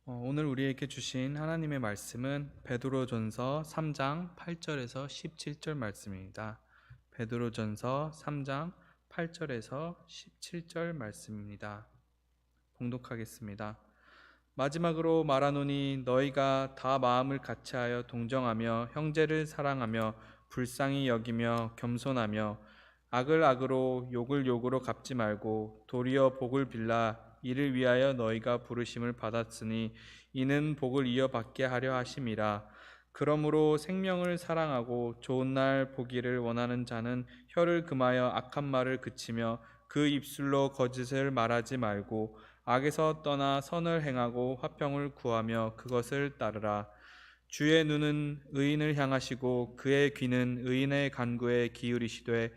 오늘 우리에게 주신 하나님의 말씀은 베드로전서 3장 8절에서 17절 말씀입니다. 베드로전서 3장 8절에서 17절 말씀입니다. 봉독하겠습니다. 마지막으로 말하노니 너희가 다 마음을 같이하여 동정하며 형제를 사랑하며 불쌍히 여기며 겸손하며 악을 악으로 욕을 욕으로 갚지 말고 도리어 복을 빌라. 이를 위하여 너희가 부르심을 받았으니 이는 복을 이어받게 하려 하심이라. 그러므로 생명을 사랑하고 좋은 날 보기를 원하는 자는 혀를 금하여 악한 말을 그치며 그 입술로 거짓을 말하지 말고 악에서 떠나 선을 행하고 화평을 구하며 그것을 따르라. 주의 눈은 의인을 향하시고 그의 귀는 의인의 간구에 기울이시되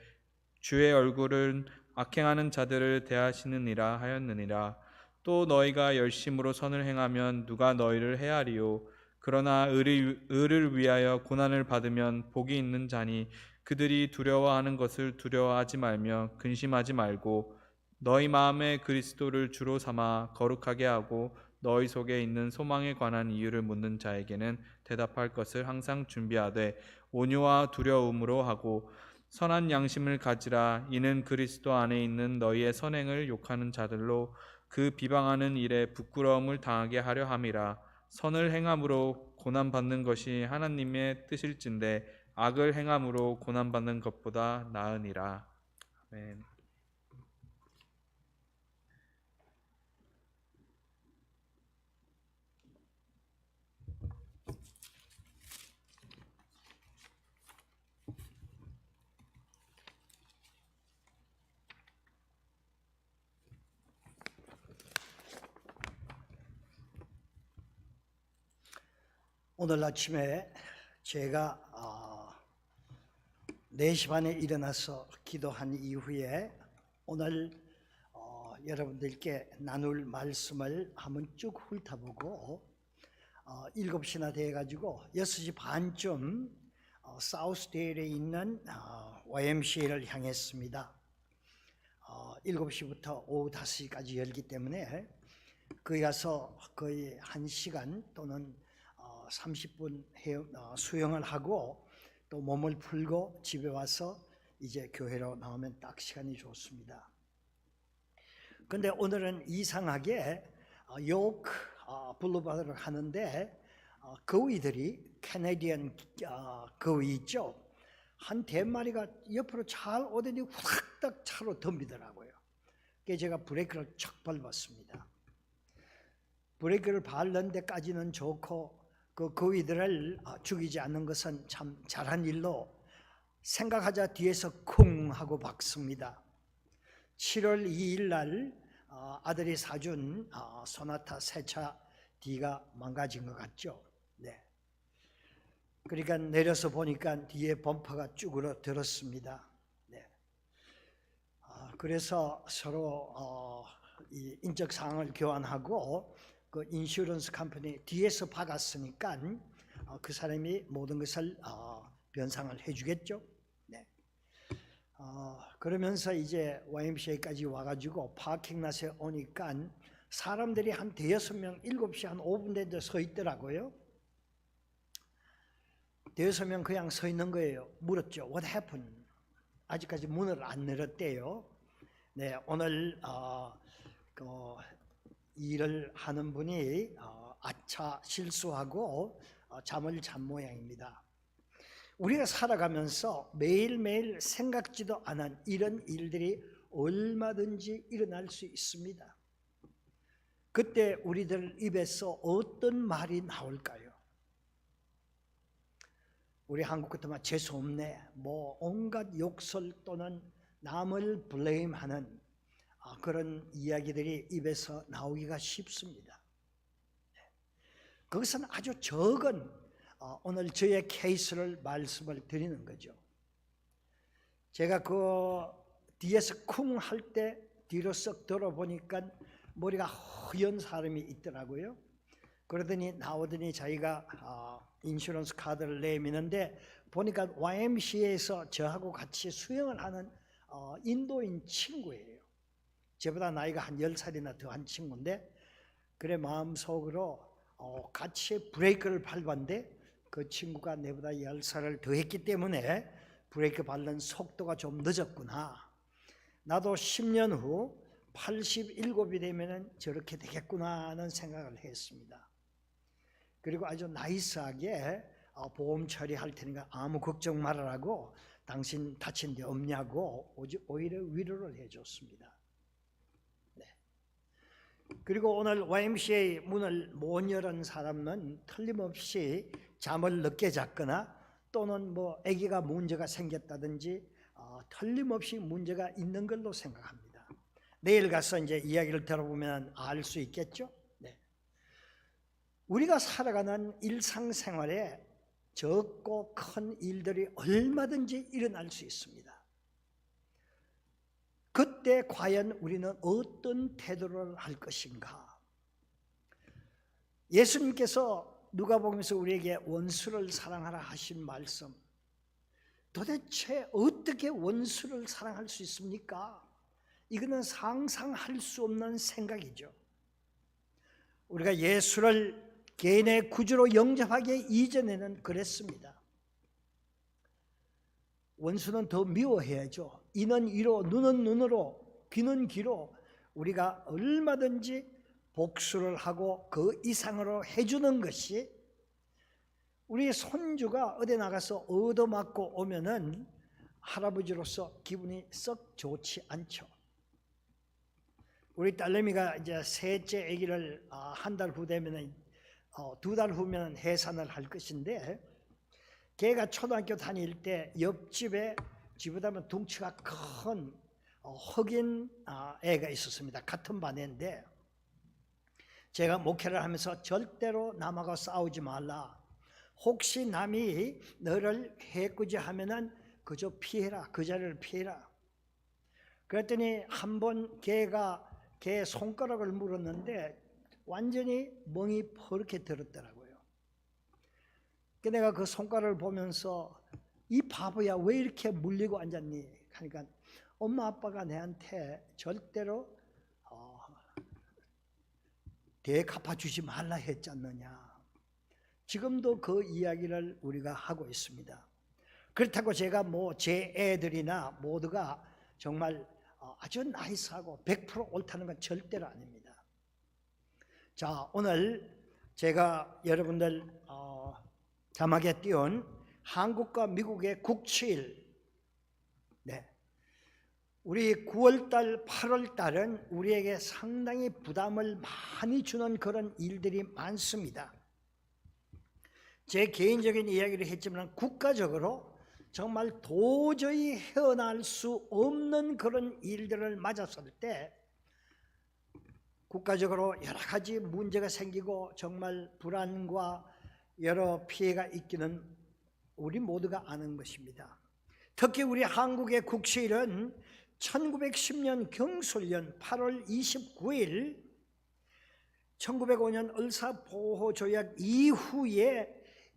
주의 얼굴은 악행하는 자들을 대하시느니라 하였느니라. 또 너희가 열심으로 선을 행하면 누가 너희를 해하리요. 그러나 의를 위하여 고난을 받으면 복이 있는 자니 그들이 두려워하는 것을 두려워하지 말며 근심하지 말고 너희 마음에 그리스도를 주로 삼아 거룩하게 하고 너희 속에 있는 소망에 관한 이유를 묻는 자에게는 대답할 것을 항상 준비하되 온유와 두려움으로 하고 선한 양심을 가지라. 이는 그리스도 안에 있는 너희의 선행을 욕하는 자들로 그 비방하는 일에 부끄러움을 당하게 하려 함이라. 선을 행함으로 고난받는 것이 하나님의 뜻일진데 악을 행함으로 고난받는 것보다 나으니라. 아멘. 오늘 아침에 제가 4시 반에 일어나서 기도한 이후에 오늘 여러분들께 나눌 말씀을 한번 쭉 훑어보고 7시나 돼가지고 6시 반쯤 사우스데일에 있는 YMCA를 향했습니다. 7시부터 오후 5시까지 열기 때문에 거기 가서 거의 1시간 또는 30분 수영을 하고 또 몸을 풀고 집에 와서 이제 교회로 나오면 딱 시간이 좋습니다. 근데 오늘은 이상하게 요크 블루바드를 하는데 거위들이 캐네디언 거위 있죠? 한 대마리가 옆으로 잘 오더니 후닥닥 차로 덤비더라고요. 그래서 제가 브레이크를 척 밟았습니다. 브레이크를 밟는 데까지는 좋고 그 거위들을 죽이지 않는 것은 참 잘한 일로 생각하자 뒤에서 쿵 하고 박습니다. 7월 2일 날 아들이 사준 소나타 세차 D가 망가진 것 같죠. 네. 그러니까 내려서 보니까 뒤에 범퍼가 쭈그러들었습니다. 네. 그래서 서로 이 인적 사항을 교환하고 그 인슈런스 컴퍼니 뒤에서 박았으니까 그 사람이 모든 것을 변상을 해주겠죠. 네. 그러면서 이제 YMCA까지 와가지고 파킹랏에 오니까 사람들이 한 5-6명, 7시 한 5분 정도 서 있더라고요. 5-6명 그냥 서 있는 거예요. 물었죠. What happened? 아직까지 문을 안 열었대요. 네, 오늘 일을 하는 분이 아차 실수하고 잠을 잔 모양입니다. 우리가 살아가면서 매일매일 생각지도 않은 이런 일들이 얼마든지 일어날 수 있습니다. 그때 우리들 입에서 어떤 말이 나올까요? 우리 한국 같으면 재수없네, 뭐 온갖 욕설 또는 남을 블레임하는 그런 이야기들이 입에서 나오기가 쉽습니다. 그것은 아주 적은 오늘 저의 케이스를 말씀을 드리는 거죠. 제가 그 뒤에서 쿵 할 때 뒤로 썩 돌아보니까 머리가 허연 사람이 있더라고요. 그러더니 나오더니 자기가 인슈런스 카드를 내미는데 보니까 YMCA에서 저하고 같이 수영을 하는 인도인 친구예요. 저보다 나이가 한 10살이나 더한 친구인데 그래 마음속으로 같이 브레이크를 밟았는데 그 친구가 내보다 10살을 더 했기 때문에 브레이크 밟는 속도가 좀 늦었구나. 나도 10년 후 87이 되면 저렇게 되겠구나 하는 생각을 했습니다. 그리고 아주 나이스하게 보험 처리할 테니까 아무 걱정 말아라고, 당신 다친 데 없냐고 오히려 위로를 해줬습니다. 네. 그리고 오늘 YMCA 문을 못 열은 사람은 틀림없이 잠을 늦게 잤거나 또는 뭐 아기가 문제가 생겼다든지 틀림없이 문제가 있는 걸로 생각합니다. 내일 가서 이제 이야기를 들어보면 알 수 있겠죠. 네. 우리가 살아가는 일상생활에 적고 큰 일들이 얼마든지 일어날 수 있습니다. 그때 과연 우리는 어떤 태도를 할 것인가? 예수님께서 누가복음에서 우리에게 원수를 사랑하라 하신 말씀, 도대체 어떻게 원수를 사랑할 수 있습니까? 이거는 상상할 수 없는 생각이죠. 우리가 예수를 개인의 구주로 영접하기 이전에는 그랬습니다. 원수는 더 미워해야죠. 이는 이로, 눈은 눈으로, 귀는 귀로 우리가 얼마든지 복수를 하고 그 이상으로 해주는 것이, 우리 손주가 어디 나가서 얻어맞고 오면은 할아버지로서 기분이 썩 좋지 않죠. 우리 딸내미가 이제 셋째 아기를 한 달 후 되면은 2달 후면 해산을 할 것인데, 걔가 초등학교 다닐 때 옆집에 집보다 덩치가 큰 흑인 애가 있었습니다. 같은 반인데 제가 목회를 하면서 절대로 남하고 싸우지 말라. 혹시 남이 너를 해코지하면은 그저 피해라. 그 자리를 피해라. 그랬더니 한번 걔가 걔 손가락을 물었는데 완전히 멍이 퍼렇게 들었더라고요. 내가 그 손가락을 보면서 이 바보야 왜 이렇게 물리고 앉았니? 하니까 엄마 아빠가 내한테 절대로 대 갚아주지 말라 했지 않느냐. 지금도 그 이야기를 우리가 하고 있습니다. 그렇다고 제가 뭐 제 애들이나 모두가 정말 아주 나이스하고 100% 옳다는 건 절대로 아닙니다. 자, 오늘 제가 여러분들 자막에 띄운 한국과 미국의 국치일, 네, 우리 9월달, 8월달은 우리에게 상당히 부담을 많이 주는 그런 일들이 많습니다. 제 개인적인 이야기를 했지만 국가적으로 정말 도저히 헤어날 수 없는 그런 일들을 맞았을 때 국가적으로 여러 가지 문제가 생기고 정말 불안과 여러 피해가 있기는 우리 모두가 아는 것입니다. 특히 우리 한국의 국시일은 1910년 경술년 8월 29일 1905년 을사보호조약 이후에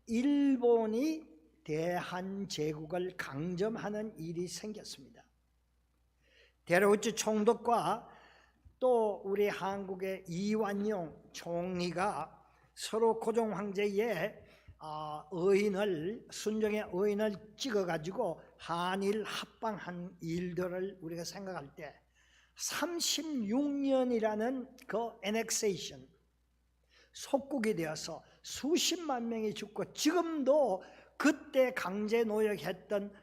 일본이 대한제국을 강점하는 일이 생겼습니다. 대로우치 총독과 또 우리 한국의 이완용 총리가 서로 고종 황제의 의인을, 순종의 의인을 찍어가지고 한일 합방한 일들을 우리가 생각할 때 36년이라는 그 annexation, 속국이 되어서 수십만 명이 죽고 지금도 그때 강제 노역했던,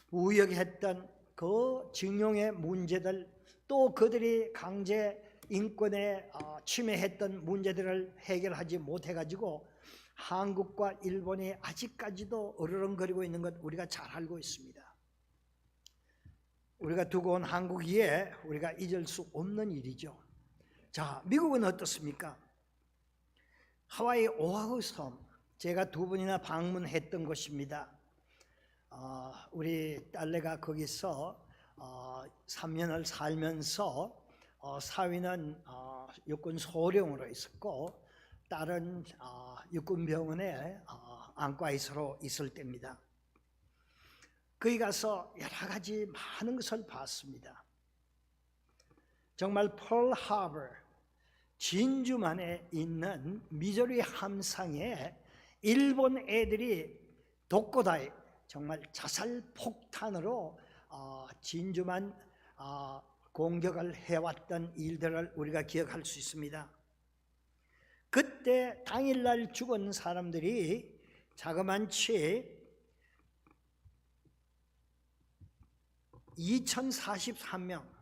부역했던 그 징용의 문제들, 또 그들이 강제 인권에 침해했던 문제들을 해결하지 못해가지고 한국과 일본이 아직까지도 으르렁거리고 있는 것 우리가 잘 알고 있습니다. 우리가 두고 온 한국 위에 우리가 잊을 수 없는 일이죠. 자, 미국은 어떻습니까? 하와이 오아후 섬, 제가 2번이나 방문했던 곳입니다. 우리 딸내가 거기서 3년을 살면서 사위는 육군 소령으로 있었고 딸은 육군병원에 안과의사로 있을 때입니다. 거기 가서 여러 가지 많은 것을 봤습니다. 정말 펄하버, 진주만에 있는 미조리 함상에 일본 애들이 독고다이 정말 자살 폭탄으로 진주만 공격을 해왔던 일들을 우리가 기억할 수 있습니다. 그때 당일날 죽은 사람들이 자그만치 2043명,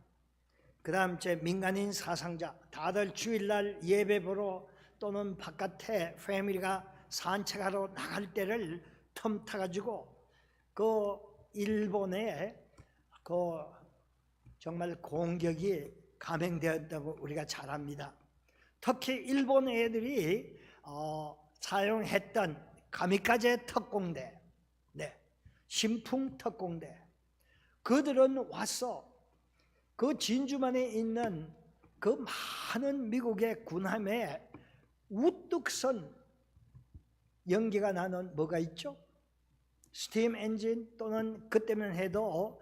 그 다음 민간인 사상자, 다들 주일날 예배 보러 또는 바깥에 패밀리가 산책하러 나갈 때를 틈타가지고 그 일본의 그 정말 공격이 감행되었다고 우리가 잘 압니다. 특히 일본 애들이 사용했던 가미카제 특공대, 신풍 특공대, 그들은 와서 그 진주만에 있는 그 많은 미국의 군함에 우뚝 선 연기가 나는 뭐가 있죠? 스팀 엔진 또는 그때만 해도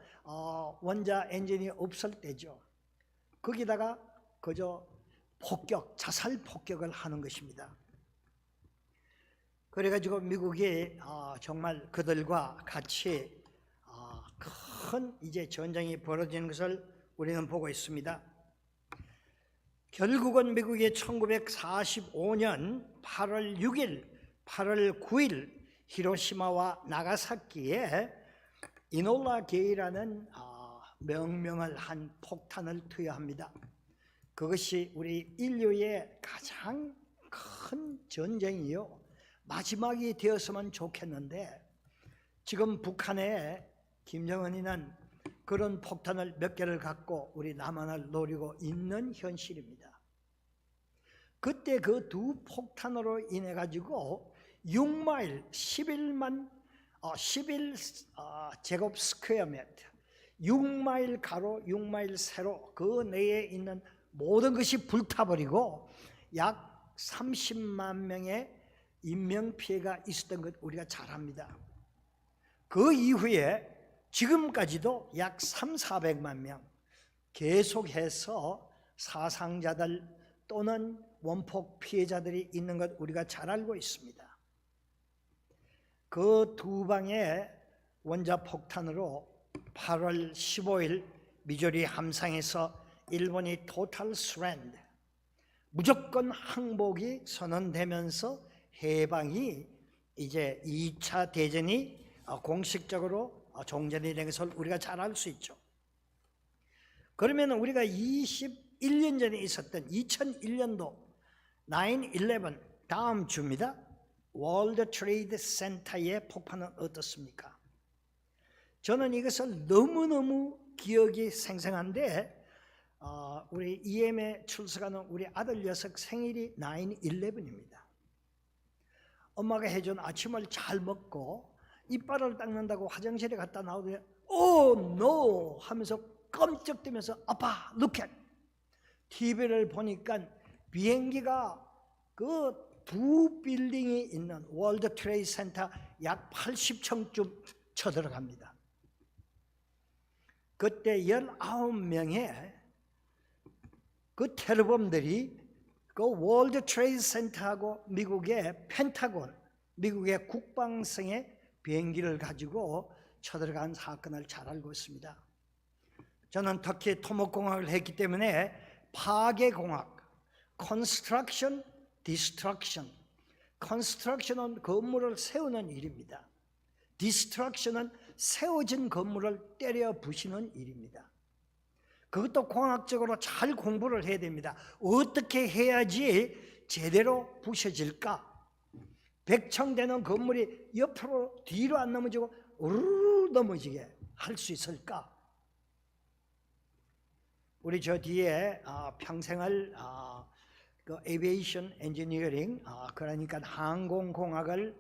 원자 엔진이 없을 때죠. 거기다가 그저 자살 폭격을 하는 것입니다. 그래가지고 미국이 정말 그들과 같이 큰 이제 전쟁이 벌어지는 것을 우리는 보고 있습니다. 결국은 미국이 1945년 8월 6일, 8월 9일 히로시마와 나가사키에 이놀라 게이라는 명명을 한 폭탄을 투여합니다. 그것이 우리 인류의 가장 큰 전쟁이요, 마지막이 되었으면 좋겠는데 지금 북한의 김정은이는 그런 폭탄을 몇 개를 갖고 우리 남한을 노리고 있는 현실입니다. 그때 그 두 폭탄으로 인해 가지고 6마일 11 제곱 스퀘어미터, 6마일 가로 6마일 세로 그 내에 있는 모든 것이 불타버리고 약 30만 명의 인명피해가 있었던 것 우리가 잘 압니다. 그 이후에 지금까지도 약 300~400만 명 계속해서 사상자들 또는 원폭 피해자들이 있는 것 우리가 잘 알고 있습니다. 그 두 방의 원자폭탄으로 8월 15일 미조리 함상에서 일본이 토탈 서렌더, 무조건 항복이 선언되면서 해방이 이제 2차 대전이 공식적으로 종전이 된 것을 우리가 잘 알 수 있죠. 그러면 우리가 21년 전에 있었던 2001년도 9/11 다음 주입니다. 월드 트레이드 센터의 폭파는 어떻습니까? 저는 이것을 너무너무 기억이 생생한데 우리 EM에 출석하는 우리 아들 녀석 생일이 9/11입니다. 엄마가 해준 아침을 잘 먹고 이빨을 닦는다고 화장실에 갔다 나오더니 "Oh no!" 하면서 깜짝대면서 "아빠, look at!" TV를 보니까 비행기가 그 두 빌딩이 있는 월드 트레이드 센터 약 80층쯤 쳐들어갑니다. 그때 19명의 그 테러범들이 그 월드 트레이드 센터하고 미국의 펜타곤, 미국의 국방성의 비행기를 가지고 쳐들어간 사건을 잘 알고 있습니다. 저는 특히 토목공학을 했기 때문에 파괴공학, construction, destruction, construction은 건물을 세우는 일입니다. destruction은 세워진 건물을 때려 부시는 일입니다. 그것도 공학적으로 잘 공부를 해야 됩니다. 어떻게 해야지 제대로 부셔질까? 100층 되는 건물이 옆으로 뒤로 안 넘어지고 우르르 넘어지게 할 수 있을까? 우리 저 뒤에 평생을 그 에비에이션 엔지니어링, 그러니까 항공공학을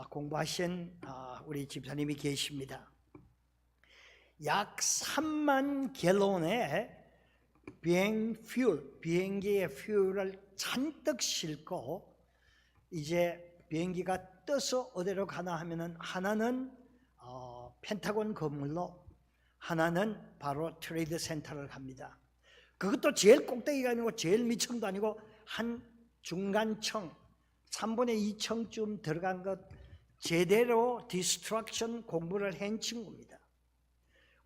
공부하신 우리 집사님이 계십니다. 약 3만 갤론의 비행기의 퓨얼을 잔뜩 싣고 이제 비행기가 떠서 어디로 가나 하면은 하나는 펜타곤 건물로, 하나는 바로 트레이드 센터를 갑니다. 그것도 제일 꼭대기가 아니고 제일 밑층도 아니고 한 중간청 3분의 2청쯤 들어간 것 제대로 디스트럭션 공부를 한 친구입니다.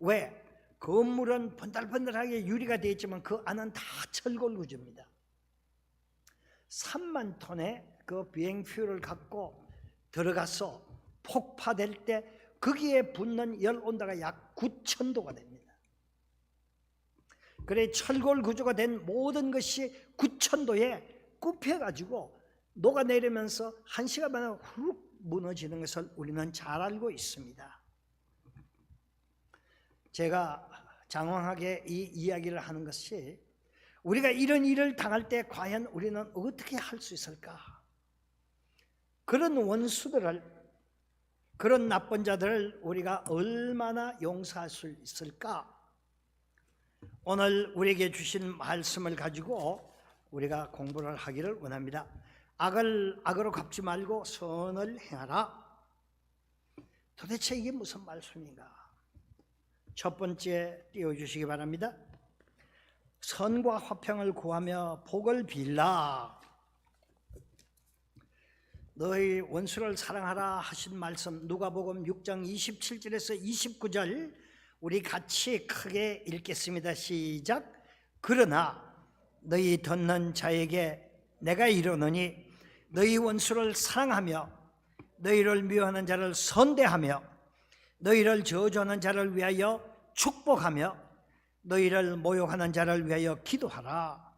왜? 건물은 번들번들하게 유리가 되어 있지만 그 안은 다 철골 구조입니다. 3만 톤의 그 비행퓨를 갖고 들어가서 폭파될 때 거기에 붙는 열 온도가 약 9,000도가 됩니다. 그래 철골 구조가 된 모든 것이 9,000도에 굽혀가지고 녹아내리면서 1시간 만에 훅 무너지는 것을 우리는 잘 알고 있습니다. 제가 장황하게 이 이야기를 하는 것이 우리가 이런 일을 당할 때 과연 우리는 어떻게 할 수 있을까? 그런 원수들을, 그런 나쁜 자들을 우리가 얼마나 용서할 수 있을까? 오늘 우리에게 주신 말씀을 가지고 우리가 공부를 하기를 원합니다. 악을 악으로 갚지 말고 선을 행하라. 도대체 이게 무슨 말씀인가? 첫 번째 띄워주시기 바랍니다. 선과 화평을 구하며 복을 빌라. 너희 원수를 사랑하라 하신 말씀 누가복음 6장 27절에서 29절 우리 같이 크게 읽겠습니다. 시작. 그러나 너희 듣는 자에게 내가 이르노니 너희 원수를 사랑하며 너희를 미워하는 자를 선대하며 너희를 저주하는 자를 위하여 축복하며 너희를 모욕하는 자를 위하여 기도하라.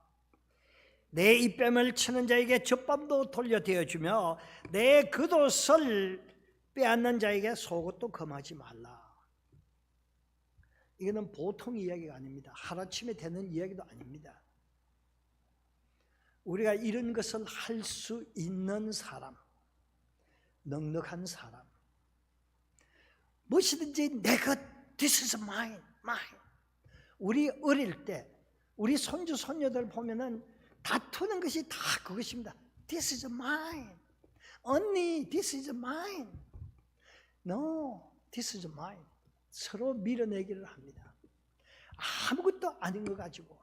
내 입뱀을 치는 자에게 젖밥도 돌려대어주며 내 겉옷을 빼앗는 자에게 속옷도 금하지 말라. 이거는 보통 이야기가 아닙니다. 하루아침에 되는 이야기도 아닙니다. 우리가 이런 것을 할 수 있는 사람, 넉넉한 사람, 무엇이든지 내 것, this is mine, mine. 우리 어릴 때 우리 손주 손녀들 보면은 다투는 것이 다 그것입니다. This is mine. 언니, this is mine. No, this is mine. 서로 밀어내기를 합니다. 아무것도 아닌 거 가지고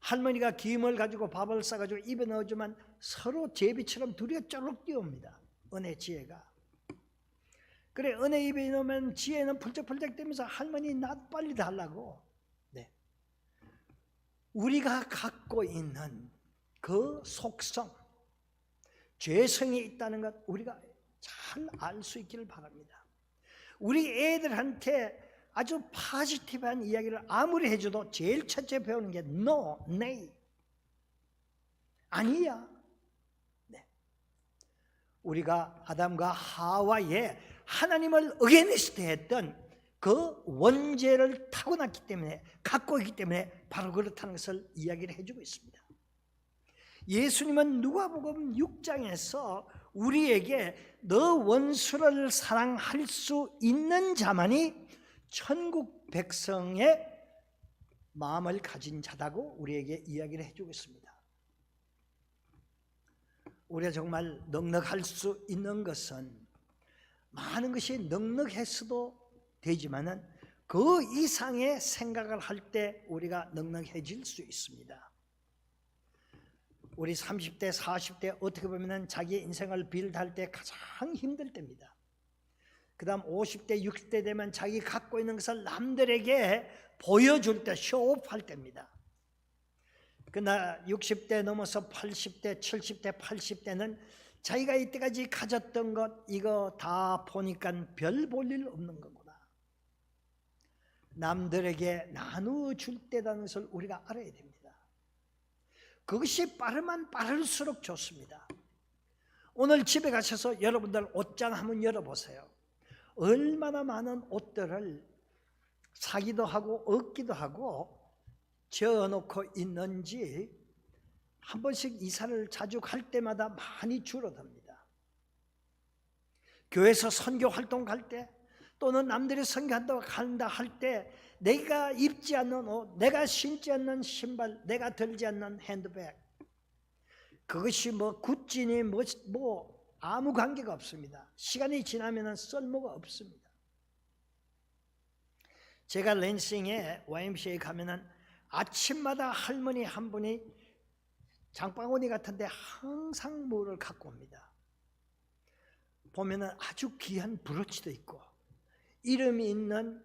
할머니가 김을 가지고 밥을 싸가지고 입에 넣어주면 서로 제비처럼 둘이 쫄록 뛰어옵니다. 은혜 지혜가. 그래 은혜 입에 넣으면 지혜는 펄쩍펄쩍 되면서 할머니 나 빨리 달라고. 네. 우리가 갖고 있는 그 속성, 죄성이 있다는 것 우리가 잘 알 수 있기를 바랍니다. 우리 애들한테 아주 포지티브한 이야기를 아무리 해줘도 제일 첫째 배우는 게 no, nay. 아니야. 네. 우리가 아담과 하와의 하나님을 어게니스트 했던 그 원죄를 타고났기 때문에 갖고 있기 때문에 바로 그렇다는 것을 이야기를 해주고 있습니다. 예수님은 누가복음 6장에서 우리에게 너 원수를 사랑할 수 있는 자만이 천국 백성의 마음을 가진 자다고 우리에게 이야기를 해주고 있습니다. 우리가 정말 넉넉할 수 있는 것은 많은 것이 넉넉했어도 되지만은 그 이상의 생각을 할 때 우리가 넉넉해질 수 있습니다. 우리 30대, 40대 어떻게 보면 자기 인생을 빌드할 때 가장 힘들 때입니다. 그 다음 50대, 60대 되면 자기 갖고 있는 것을 남들에게 보여줄 때, 쇼업할 때입니다. 그러나 60대 넘어서 80대, 70대, 80대는 자기가 이때까지 가졌던 것 이거 다 보니까 별 볼 일 없는 거구나. 남들에게 나누어 줄 때라는 것을 우리가 알아야 됩니다. 그것이 빠르면 빠를수록 좋습니다. 오늘 집에 가셔서 여러분들 옷장 한번 열어보세요. 얼마나 많은 옷들을 사기도 하고 얻기도 하고 지어놓고 있는지 한 번씩 이사를 자주 갈 때마다 많이 줄어듭니다. 교회에서 선교 활동 갈 때 또는 남들이 선교한다고 간다 할 때 내가 입지 않는 옷, 내가 신지 않는 신발, 내가 들지 않는 핸드백, 그것이 뭐 굿즈니 뭐 아무 관계가 없습니다. 시간이 지나면 쓸모가 없습니다. 제가 랜싱에 YMCA에 가면은 아침마다 할머니 한 분이 장바구니 같은데 항상 뭐를 갖고 옵니다. 보면은 아주 귀한 브로치도 있고 이름이 있는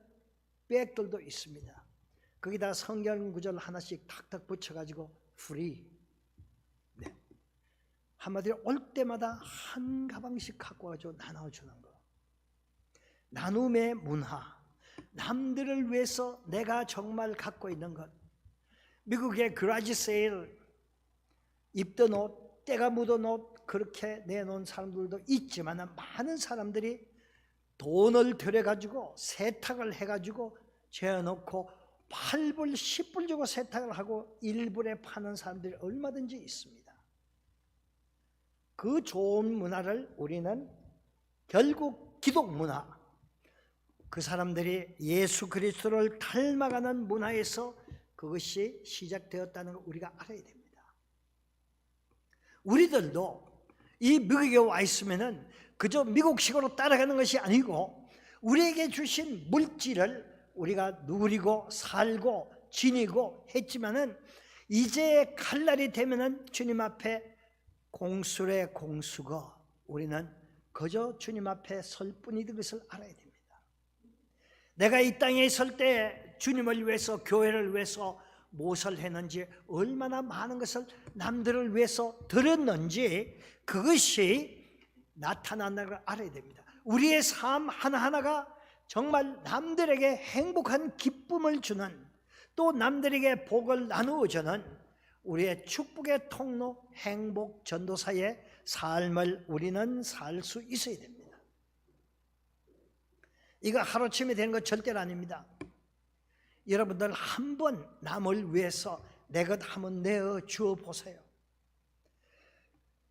백들도 있습니다. 거기다 성경 구절 하나씩 탁탁 붙여가지고 free. 네. 한마디로 올 때마다 한 가방씩 갖고 와서 나눠주는 거. 나눔의 문화. 남들을 위해서 내가 정말 갖고 있는 것. 미국의 그라지 세일, 입던 옷, 때가 묻은 옷 그렇게 내놓은 사람들도 있지만 많은 사람들이 돈을 들여가지고 세탁을 해가지고 재어놓고 8불, 10불 주고 세탁을 하고 1불에 파는 사람들이 얼마든지 있습니다. 그 좋은 문화를 우리는 결국 기독 문화, 그 사람들이 예수 그리스도를 닮아가는 문화에서 그것이 시작되었다는 걸 우리가 알아야 됩니다. 우리들도 이 미국에 와 있으면은 그저 미국식으로 따라가는 것이 아니고 우리에게 주신 물질을 우리가 누리고 살고 지니고 했지만은 이제 갈 날이 되면은 주님 앞에 공수래 공수거 우리는 그저 주님 앞에 설 뿐이던 것을 알아야 됩니다. 내가 이 땅에 있을 때 주님을 위해서 교회를 위해서 무엇을 했는지 얼마나 많은 것을 남들을 위해서 드렸는지 그것이 나타난다는 걸 알아야 됩니다. 우리의 삶 하나하나가 정말 남들에게 행복한 기쁨을 주는 또 남들에게 복을 나누어 주는 우리의 축복의 통로 행복 전도사의 삶을 우리는 살 수 있어야 됩니다. 이거 하루아침에 되는 것 절대로 아닙니다. 여러분들 한번 남을 위해서 내 것 한번 내어 주어 보세요.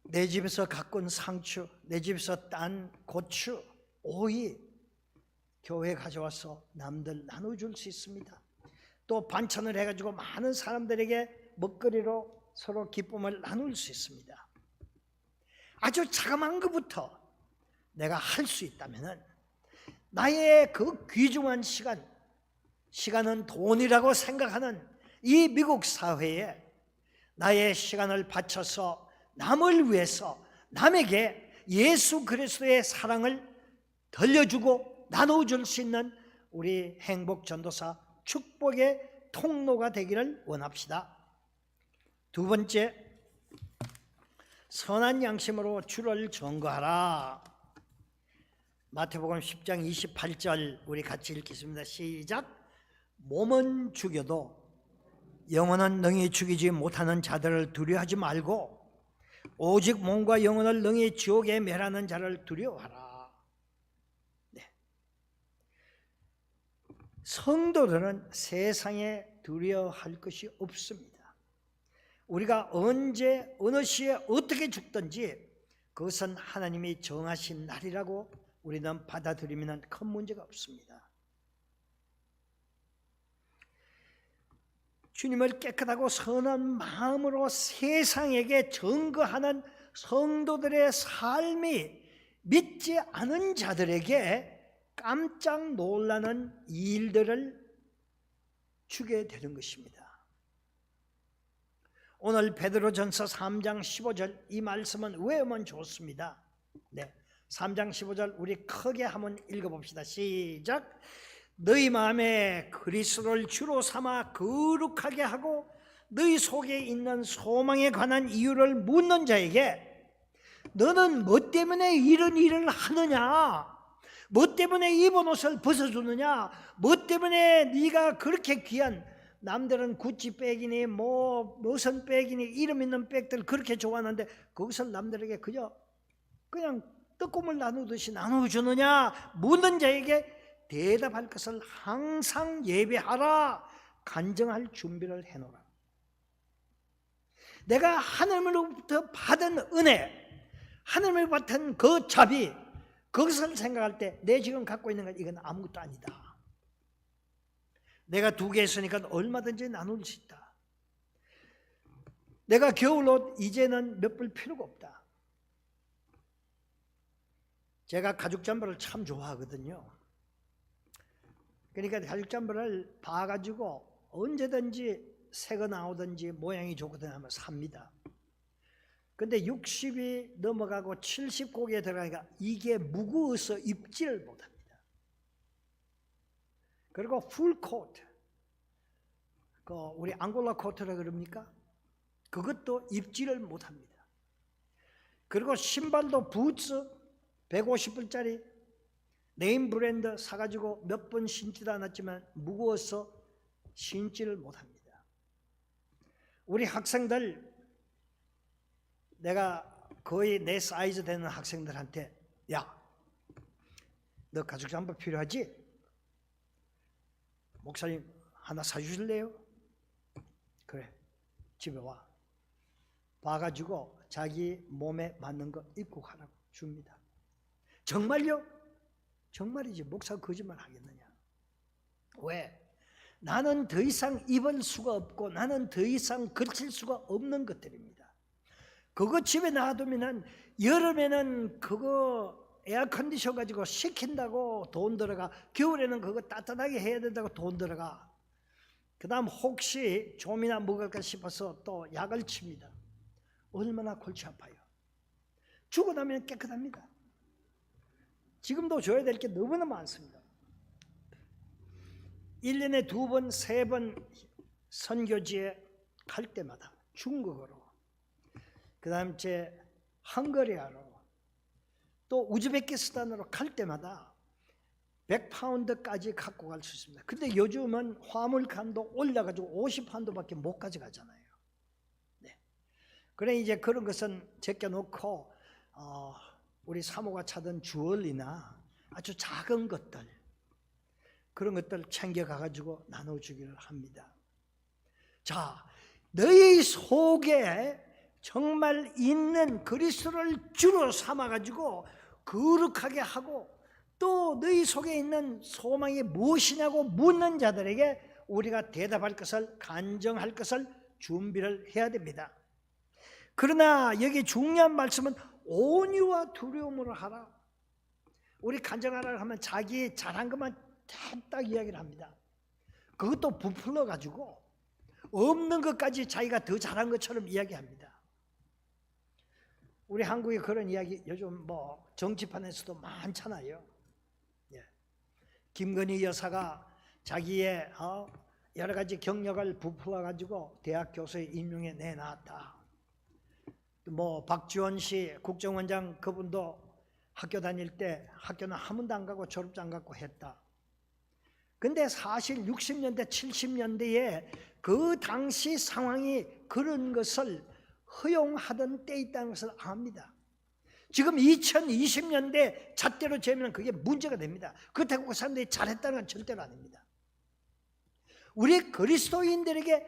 내 집에서 갖고 온 상추, 내 집에서 딴 고추, 오이 교회에 가져와서 남들 나눠줄 수 있습니다. 또 반찬을 해가지고 많은 사람들에게 먹거리로 서로 기쁨을 나눌 수 있습니다. 아주 자그마한 것부터 내가 할 수 있다면 나의 그 귀중한 시간은 돈이라고 생각하는 이 미국 사회에 나의 시간을 바쳐서 남을 위해서 남에게 예수 그리스도의 사랑을 들려주고 나눠줄 수 있는 우리 행복 전도사 축복의 통로가 되기를 원합시다. 두 번째, 선한 양심으로 주를 전거하라. 마태복음 10장 28절 우리 같이 읽겠습니다. 시작. 몸은 죽여도 영혼은 능히 죽이지 못하는 자들을 두려워하지 말고 오직 몸과 영혼을 능히 지옥에 멸하는 자를 두려워하라. 네. 성도들은 세상에 두려워할 것이 없습니다. 우리가 언제 어느 시에 어떻게 죽든지 그것은 하나님이 정하신 날이라고 우리는 받아들이면 큰 문제가 없습니다. 주님을 깨끗하고 선한 마음으로 세상에게 증거하는 성도들의 삶이 믿지 않은 자들에게 깜짝 놀라는 일들을 주게 되는 것입니다. 오늘 베드로전서 3장 15절 이 말씀은 외우면 좋습니다. 네, 3장 15절 우리 크게 한번 읽어봅시다. 시작. 너희 마음에 그리스도를 주로 삼아 거룩하게 하고 너희 속에 있는 소망에 관한 이유를 묻는 자에게 너는 뭐 때문에 이런 일을 하느냐? 뭐 때문에 입은 옷을 벗어주느냐? 뭐 때문에 네가 그렇게 귀한 남들은 구찌 백이니 무슨 백이니 이름 있는 백들 그렇게 좋아하는데 그것을 남들에게 그냥 떡국물 나누듯이 나눠주느냐? 묻는 자에게 대답할 것을 항상 예배하라. 간증할 준비를 해놓으라. 내가 하나님으로부터 받은 은혜, 하나님을 받은 그 자비, 그것을 생각할 때 내 지금 갖고 있는 건 이건 아무것도 아니다. 내가 2개 있으니까 얼마든지 나눌 수 있다. 내가 겨울옷 이제는 몇 벌 필요가 없다. 제가 가죽 잠바를 참 좋아하거든요. 그러니까 가죽 잠바를 봐가지고 언제든지 새거 나오든지 모양이 좋거든 하면 삽니다. 근데 60이 넘어가고 70고개에 들어가니까 이게 무거워서 입지를 못합니다. 그리고 풀 코트, 우리 앙골라 코트라 그럽니까? 그것도 입지를 못합니다. 그리고 신발도 부츠 150불짜리 네임 브랜드 사가지고 몇 번 신지도 않았지만 무거워서 신지를 못합니다. 우리 학생들, 내가 거의 내 사이즈 되는 학생들한테 야, 너 가죽 잠바 필요하지? 목사님 하나 사주실래요? 그래, 집에 와. 봐가지고 자기 몸에 맞는 거 입고 가라고 줍니다. 정말요? 정말이지. 목사가 거짓말 하겠느냐? 왜? 나는 더 이상 입을 수가 없고 나는 더 이상 걸칠 수가 없는 것들입니다. 그거 집에 놔두면은 여름에는 그거 에어컨디션 가지고 식힌다고 돈 들어가, 겨울에는 그거 따뜻하게 해야 된다고 돈 들어가. 그 다음 혹시 좀이나 먹을까 싶어서 또 약을 칩니다. 얼마나 골치 아파요. 주고 나면 깨끗합니다. 지금도 줘야 될 게 너무나 많습니다. 1년에 2번, 3번 선교지에 갈 때마다 중국어로, 그 다음 제 헝가리아로, 또 우즈베키스탄으로 갈 때마다 100파운드까지 갖고 갈 수 있습니다. 근데 요즘은 화물칸도 올라가지고 50파운드밖에 못 가져가잖아요. 네. 그래 이제 그런 것은 제껴놓고 우리 사모가 찾은 주얼리나 아주 작은 것들, 그런 것들 챙겨가가지고 나눠주기를 합니다. 자, 너희 속에 정말 있는 그리스도를 주로 삼아가지고 거룩하게 하고, 또 너희 속에 있는 소망이 무엇이냐고 묻는 자들에게 우리가 대답할 것을, 간정할 것을 준비를 해야 됩니다. 그러나 여기 중요한 말씀은 온유와 두려움으로 하라. 우리 간정하라 하면 자기 잘한 것만 딱 이야기를 합니다. 그것도 부풀러 가지고 없는 것까지 자기가 더 잘한 것처럼 이야기합니다. 우리 한국에 그런 이야기 요즘 뭐 정치판에서도 많잖아요. 예. 김건희 여사가 자기의 여러 가지 경력을 부풀어 가지고 대학 교수에 임용해 내놨다. 뭐 박지원 씨 국정원장, 그분도 학교 다닐 때 학교는 한 번도 안 가고 졸업도 안 갖고 했다. 근데 사실 60년대 70년대에 그 당시 상황이 그런 것을 허용하던 때 있다는 것을 압니다. 지금 2020년대 잣대로 재면 그게 문제가 됩니다. 그렇다고 그 사람들이 잘했다는 건 절대로 아닙니다. 우리 그리스도인들에게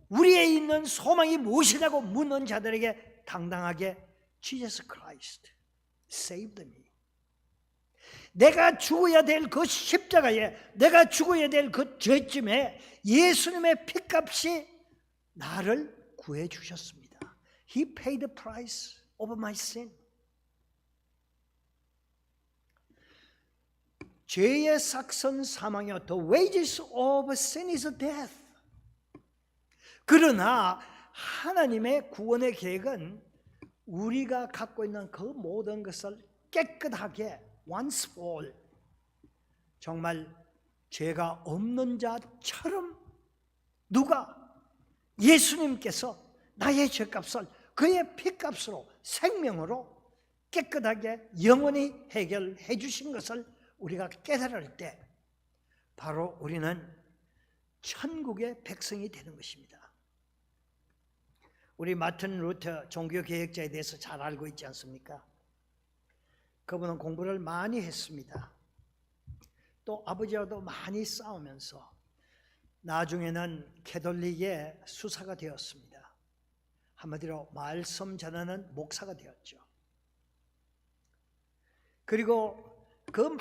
우리에 있는 소망이 무엇이냐고 묻는 자들에게 당당하게 Jesus Christ saved me. 내가 죽어야 될 그 십자가에, 내가 죽어야 될 그 죄쯤에 예수님의 피값이 나를 구해 주셨습니다. He paid the price of my sin. 죄의 삭선 사망이요, the wages of sin is death. 그러나 하나님의 구원의 계획은 우리가 갖고 있는 그 모든 것을 깨끗하게 once for all, 정말 죄가 없는 자처럼, 누가? 예수님께서 나의 죄값을 그의 피값으로, 생명으로 깨끗하게 영원히 해결해 주신 것을 우리가 깨달을 때 바로 우리는 천국의 백성이 되는 것입니다. 우리 마틴 루터 종교개혁자에 대해서 잘 알고 있지 않습니까? 그분은 공부를 많이 했습니다. 또 아버지와도 많이 싸우면서 나중에는 캐톨릭의 수사가 되었습니다. 한마디로 말씀 전하는 목사가 되었죠. 그리고 그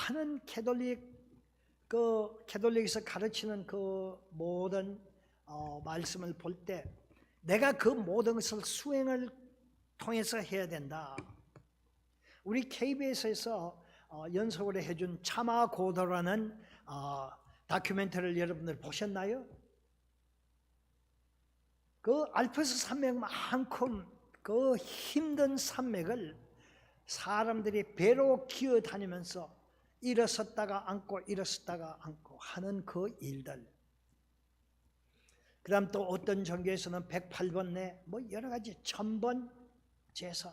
많은 캐톨릭에서 가르치는 그 모든 말씀을 볼 때 내가 그 모든 것을 수행을 통해서 해야 된다. 우리 KBS에서 연속으로 해준 차마고도라는 다큐멘터리를 여러분들 보셨나요? 그 알프스 산맥만큼 그 힘든 산맥을 사람들이 배로 기어 다니면서 일어섰다가 앉고 일어섰다가 앉고 하는 그 일들. 그 다음 또 어떤 종교에서는 108번 내 뭐 여러 가지 1000번 제사.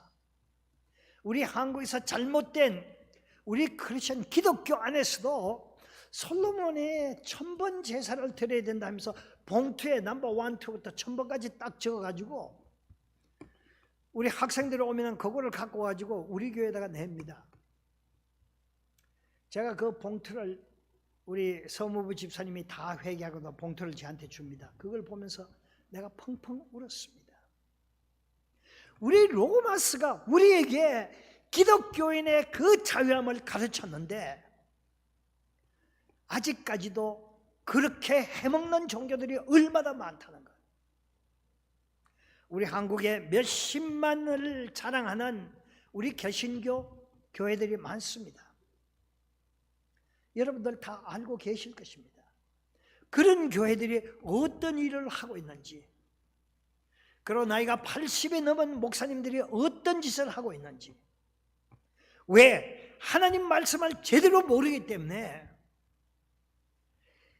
우리 한국에서 잘못된 우리 크리스천 기독교 안에서도 솔로몬의 1000번 제사를 드려야 된다면서 봉투에 넘버 1, 2부터 1000번까지 딱 적어가지고 우리 학생들이 오면 그거를 갖고 가지고 우리 교회에다가 냅니다. 제가 그 봉투를 우리 서무부 집사님이 다 회개하고도 봉투를 저한테 줍니다. 그걸 보면서 내가 펑펑 울었습니다. 우리 로마스가 우리에게 기독교인의 그 자유함을 가르쳤는데 아직까지도 그렇게 해먹는 종교들이 얼마나 많다는 것. 우리 한국에 몇십만을 자랑하는 우리 개신교 교회들이 많습니다. 여러분들 다 알고 계실 것입니다. 그런 교회들이 어떤 일을 하고 있는지, 그리고 나이가 80이 넘은 목사님들이 어떤 짓을 하고 있는지, 왜? 하나님 말씀을 제대로 모르기 때문에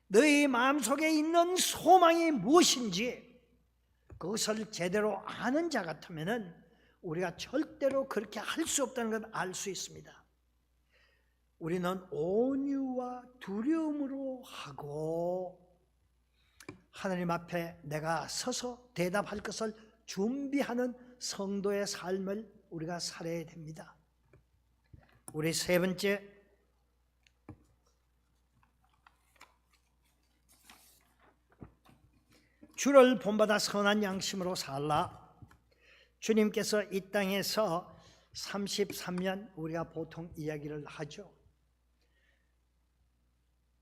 너희 마음속에 있는 소망이 무엇인지 그것을 제대로 아는 자 같으면 우리가 절대로 그렇게 할 수 없다는 걸 알 수 있습니다. 우리는 온유와 두려움으로 하고 하나님 앞에 내가 서서 대답할 것을 준비하는 성도의 삶을 우리가 살아야 됩니다. 우리 세 번째, 주를 본받아 선한 양심으로 살라. 주님께서 이 땅에서 33년 우리가 보통 이야기를 하죠.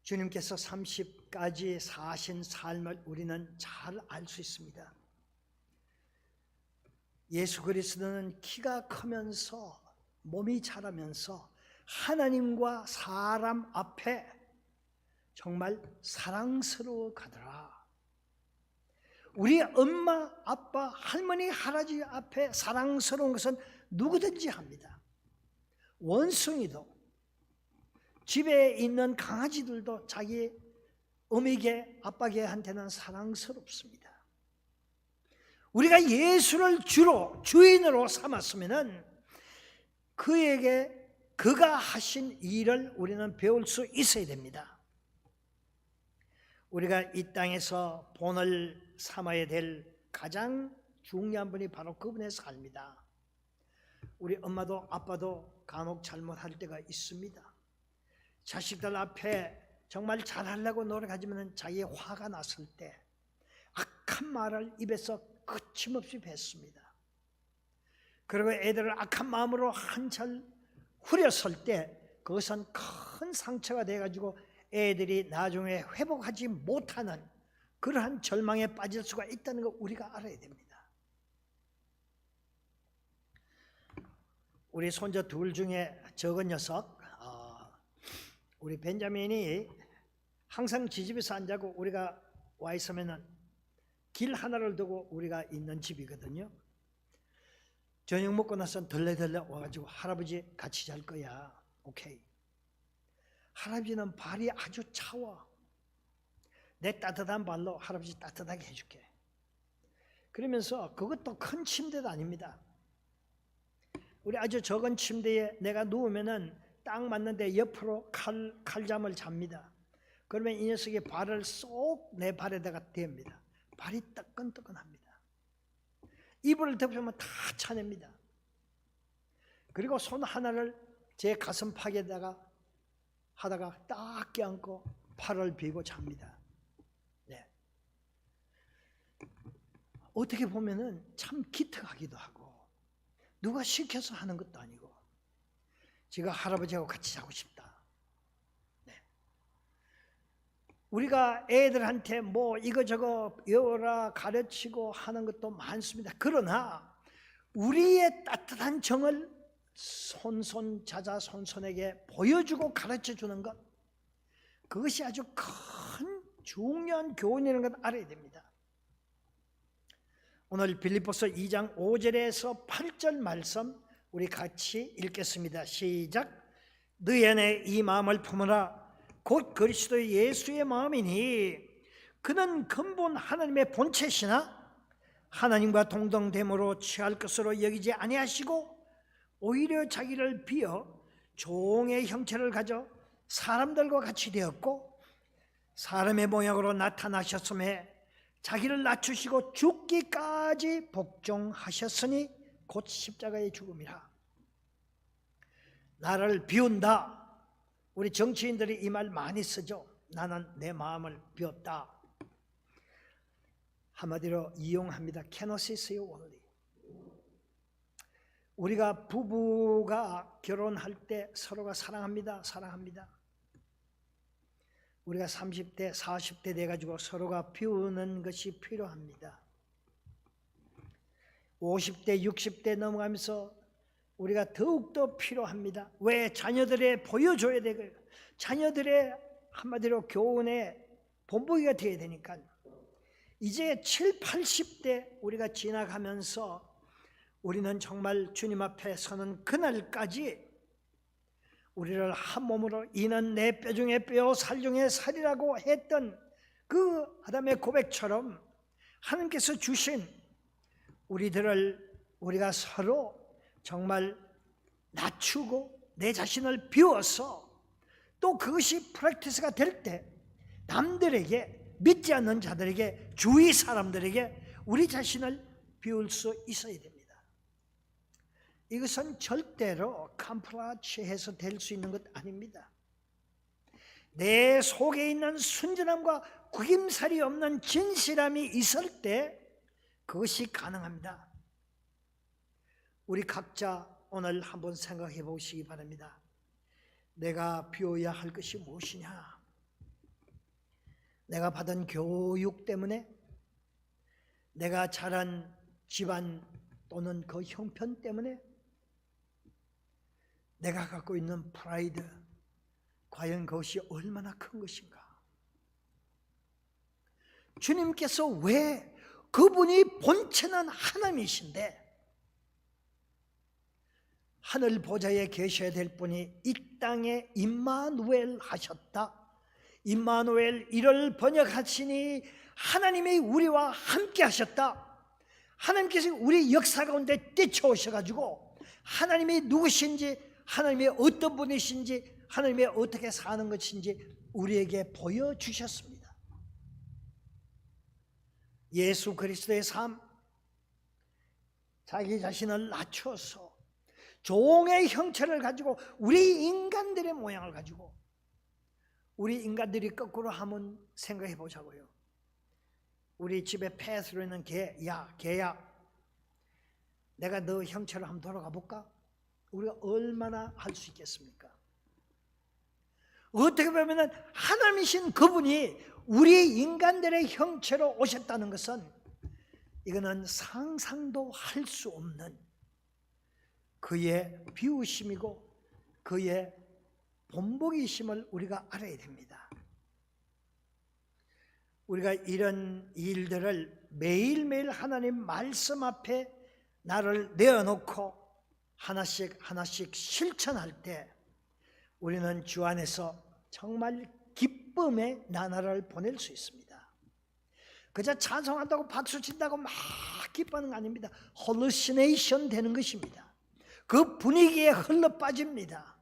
주님께서 30까지 사신 삶을 우리는 잘 알 수 있습니다. 예수 그리스도는 키가 크면서 몸이 자라면서 하나님과 사람 앞에 정말 사랑스러워 가더라. 우리 엄마, 아빠, 할머니, 할아버지 앞에 사랑스러운 것은 누구든지 합니다. 원숭이도, 집에 있는 강아지들도 자기 어미개, 아빠개한테는 사랑스럽습니다. 우리가 예수를 주로, 주인으로 삼았으면은 그에게 그가 하신 일을 우리는 배울 수 있어야 됩니다. 우리가 이 땅에서 본을 삼아야 될 가장 중요한 분이 바로 그분의 삶이다. 우리 엄마도 아빠도 간혹 잘못할 때가 있습니다. 자식들 앞에 정말 잘하려고 노력하지만 자기의 화가 났을 때 악한 말을 입에서 거침없이 뱉습니다. 그리고 애들을 악한 마음으로 한철 후렸을 때 그것은 큰 상처가 돼가지고 애들이 나중에 회복하지 못하는 그러한 절망에 빠질 수가 있다는 거 우리가 알아야 됩니다. 우리 손자 둘 중에 적은 녀석, 우리 벤자민이 항상 지집에서 안 자고 우리가 와 있으면은 길 하나를 두고 우리가 있는 집이거든요. 저녁 먹고 나서 덜레덜레 와가지고 할아버지 같이 잘 거야. 오케이. 할아버지는 발이 아주 차워. 내 따뜻한 발로 할아버지 따뜻하게 해줄게. 그러면서 그것도 큰 침대도 아닙니다. 우리 아주 적은 침대에 내가 누우면은 딱 맞는데 옆으로 칼잠을 잡니다. 그러면 이 녀석이 발을 쏙 내 발에다가 댑니다. 발이 뜨끈뜨끈합니다. 이불을 덮으면 다 차냅니다. 그리고 손 하나를 제 가슴팍에다가 하다가 딱 껴안고 팔을 비고 잡니다. 네. 어떻게 보면은 참 기특하기도 하고 누가 시켜서 하는 것도 아니고 제가 할아버지하고 같이 자고 싶다. 네. 우리가 애들한테 뭐 이거저거 외워라 가르치고 하는 것도 많습니다. 그러나 우리의 따뜻한 정을 손손자자손손에게 보여주고 가르쳐주는 것, 그것이 아주 큰 중요한 교훈이라는 걸 알아야 됩니다. 오늘 빌립보서 2장 5절에서 8절 말씀 우리 같이 읽겠습니다. 시작. 너희 안에 이 마음을 품으라. 곧 그리스도 예수의 마음이니 그는 근본 하나님의 본체시나 하나님과 동등됨으로 취할 것으로 여기지 아니하시고 오히려 자기를 비어 종의 형체를 가져 사람들과 같이 되었고 사람의 모양으로 나타나셨음에 자기를 낮추시고 죽기까지 복종하셨으니 곧 십자가의 죽음이라. 나를 비운다. 우리 정치인들이 이 말 많이 쓰죠. 나는 내 마음을 비웠다. 한마디로 이용합니다. 캐노시스의 원리. 우리가 부부가 결혼할 때 서로가 사랑합니다. 사랑합니다. 우리가 30대, 40대 돼가지고 서로가 비우는 것이 필요합니다. 50대, 60대 넘어가면서 우리가 더욱더 필요합니다. 왜? 자녀들에 보여줘야 되고요. 자녀들의 한마디로 교훈의 본보기가 되어야 되니까. 이제 7, 80대 우리가 지나가면서 우리는 정말 주님 앞에 서는 그날까지 우리를 한 몸으로 이는 내 뼈 중에 뼈 살 중에 살이라고 했던 그 아담의 고백처럼 하나님께서 주신 우리들을 우리가 서로 정말 낮추고 내 자신을 비워서 또 그것이 프랙티스가 될 때 남들에게 믿지 않는 자들에게 주위 사람들에게 우리 자신을 비울 수 있어야 됩니다. 이것은 절대로 캄프라치해서 될 수 있는 것 아닙니다. 내 속에 있는 순전함과 구김살이 없는 진실함이 있을 때 그것이 가능합니다. 우리 각자 오늘 한번 생각해 보시기 바랍니다. 내가 비워야 할 것이 무엇이냐? 내가 받은 교육 때문에, 내가 자란 집안 또는 그 형편 때문에, 내가 갖고 있는 프라이드, 과연 그것이 얼마나 큰 것인가? 주님께서 왜 그분이 본체는 하나님이신데 하늘 보좌에 계셔야 될 분이 이 땅에 임마누엘 하셨다. 임마누엘 이를 번역하시니 하나님이 우리와 함께 하셨다. 하나님께서 우리 역사 가운데 뛰쳐오셔가지고 하나님이 누구신지, 하나님이 어떤 분이신지, 하나님이 어떻게 사는 것인지 우리에게 보여주셨습니다. 예수 그리스도의 삶, 자기 자신을 낮춰서 종의 형체를 가지고 우리 인간들의 모양을 가지고, 우리 인간들이 거꾸로 한번 생각해 보자고요. 우리 집에 펫으로 있는 개, 야 개야, 내가 너 형체로 한번 돌아가 볼까? 우리가 얼마나 할 수 있겠습니까? 어떻게 보면 하나님이신 그분이 우리 인간들의 형체로 오셨다는 것은 이거는 상상도 할 수 없는 그의 비우심이고 그의 본보기심을 우리가 알아야 됩니다. 우리가 이런 일들을 매일매일 하나님 말씀 앞에 나를 내어놓고 하나씩 하나씩 실천할 때 우리는 주 안에서 정말 기쁨의 나날을 보낼 수 있습니다. 그저 찬송한다고 박수 친다고 막 기뻐하는 거 아닙니다. 홀루시네이션 되는 것입니다. 그 분위기에 흘러 빠집니다.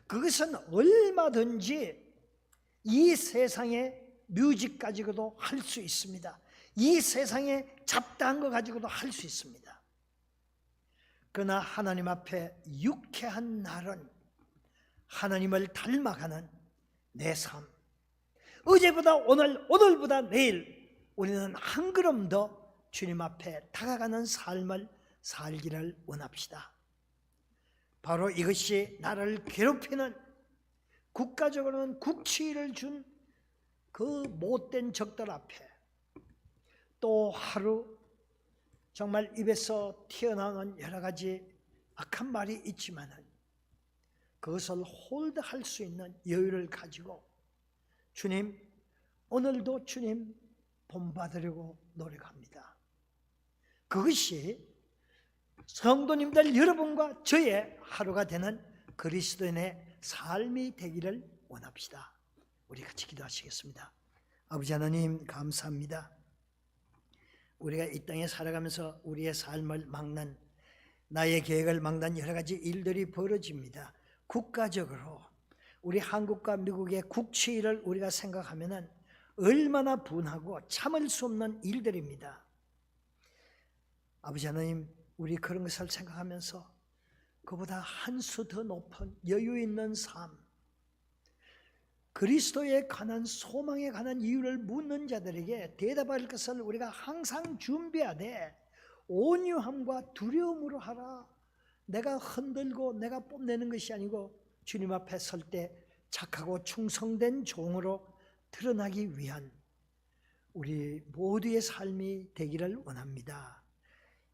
그것은 얼마든지 이 세상의 뮤직 가지고도 할 수 있습니다. 이 세상의 잡다한 거 가지고도 할 수 있습니다. 그러나 하나님 앞에 유쾌한 날은 하나님을 닮아가는 내 삶, 어제보다 오늘, 오늘보다 내일 우리는 한 걸음 더 주님 앞에 다가가는 삶을 살기를 원합시다. 바로 이것이 나를 괴롭히는, 국가적으로는 국치를 준 그 못된 적들 앞에 또 하루 정말 입에서 튀어나오는 여러 가지 악한 말이 있지만은 그것을 홀드할 수 있는 여유를 가지고 주님, 오늘도 주님 본받으려고 노력합니다. 그것이 성도님들 여러분과 저의 하루가 되는 그리스도인의 삶이 되기를 원합시다. 우리 같이 기도하시겠습니다. 아버지 하나님 감사합니다. 우리가 이 땅에 살아가면서 우리의 삶을 막는, 나의 계획을 막는 여러 가지 일들이 벌어집니다. 국가적으로 우리 한국과 미국의 국치를 우리가 생각하면 얼마나 분하고 참을 수 없는 일들입니다. 아버지 하나님, 우리 그런 것을 생각하면서 그보다 한 수 더 높은 여유 있는 삶, 그리스도에 관한 소망에 관한 이유를 묻는 자들에게 대답할 것을 우리가 항상 준비하되 온유함과 두려움으로 하라. 내가 흔들고 내가 뽐내는 것이 아니고 주님 앞에 설 때 착하고 충성된 종으로 드러나기 위한 우리 모두의 삶이 되기를 원합니다.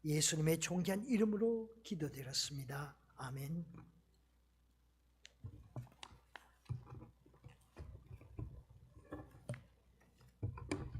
예수님의 존귀한 이름으로 기도드렸습니다. 아멘.